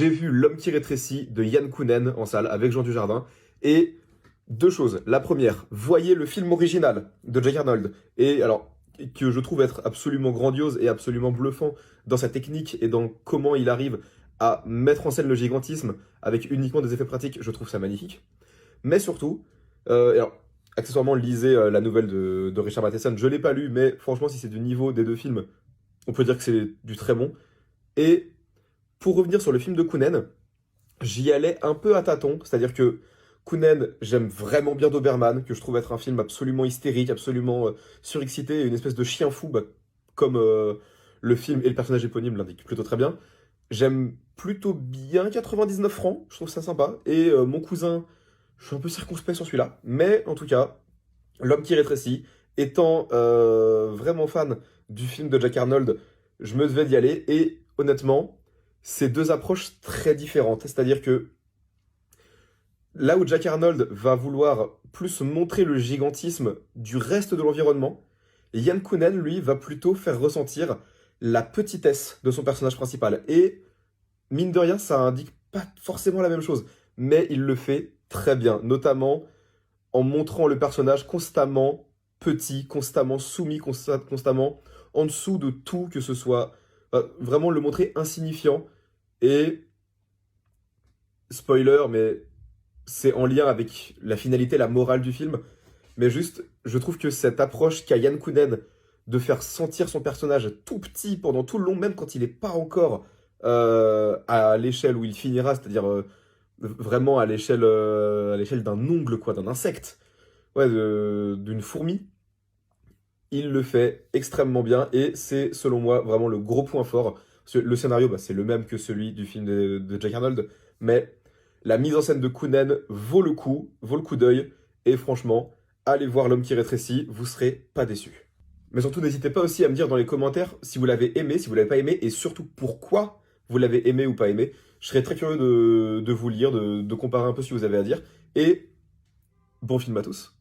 J'ai vu L'homme qui rétrécit de Yann Kounen en salle avec Jean Dujardin. Et deux choses. La première, voyez le film original de Jack Arnold. Et alors, que je trouve être absolument grandiose et absolument bluffant dans sa technique et dans comment il arrive à mettre en scène le gigantisme avec uniquement des effets pratiques. Je trouve ça magnifique. Mais surtout, alors, accessoirement, lisez la nouvelle de Richard Matheson. Je l'ai pas lu, mais franchement, si c'est du niveau des deux films, on peut dire que c'est du très bon. Et pour revenir sur le film de Kounen, j'y allais un peu à tâtons, c'est-à-dire que Kounen, j'aime vraiment bien Doberman, que je trouve être un film absolument hystérique, absolument surexcité, et une espèce de chien fou, bah, comme le film et le personnage éponyme l'indiquent plutôt très bien. J'aime plutôt bien 99 francs, je trouve ça sympa, et mon cousin, je suis un peu circonspect sur celui-là, mais en tout cas, L'homme qui rétrécit, étant vraiment fan du film de Jack Arnold, je me devais d'y aller, et honnêtement, c'est deux approches très différentes. C'est-à-dire que là où Jack Arnold va vouloir plus montrer le gigantisme du reste de l'environnement, Ian Kounen, lui, va plutôt faire ressentir la petitesse de son personnage principal. Et mine de rien, ça indique pas forcément la même chose, mais il le fait très bien, notamment en montrant le personnage constamment petit, constamment soumis, constamment en dessous de tout, que ce soit vraiment le montrer insignifiant. Et spoiler, mais c'est en lien avec la finalité, la morale du film. Mais juste, je trouve que cette approche qu'a Yann Kounen de faire sentir son personnage tout petit pendant tout le long, même quand il n'est pas encore à l'échelle où il finira, c'est-à-dire vraiment à l'échelle d'un ongle, quoi, d'un insecte, ouais, d'une fourmi, il le fait extrêmement bien et c'est, selon moi, vraiment le gros point fort. Parce que le scénario, bah, c'est le même que celui du film de Jack Arnold, mais la mise en scène de Kounen vaut le coup d'œil, et franchement, allez voir L'homme qui rétrécit, vous serez pas déçus. Mais surtout, n'hésitez pas aussi à me dire dans les commentaires si vous l'avez aimé, si vous l'avez pas aimé, et surtout pourquoi vous l'avez aimé ou pas aimé. Je serais très curieux de vous lire, de comparer un peu ce que vous avez à dire, et bon film à tous.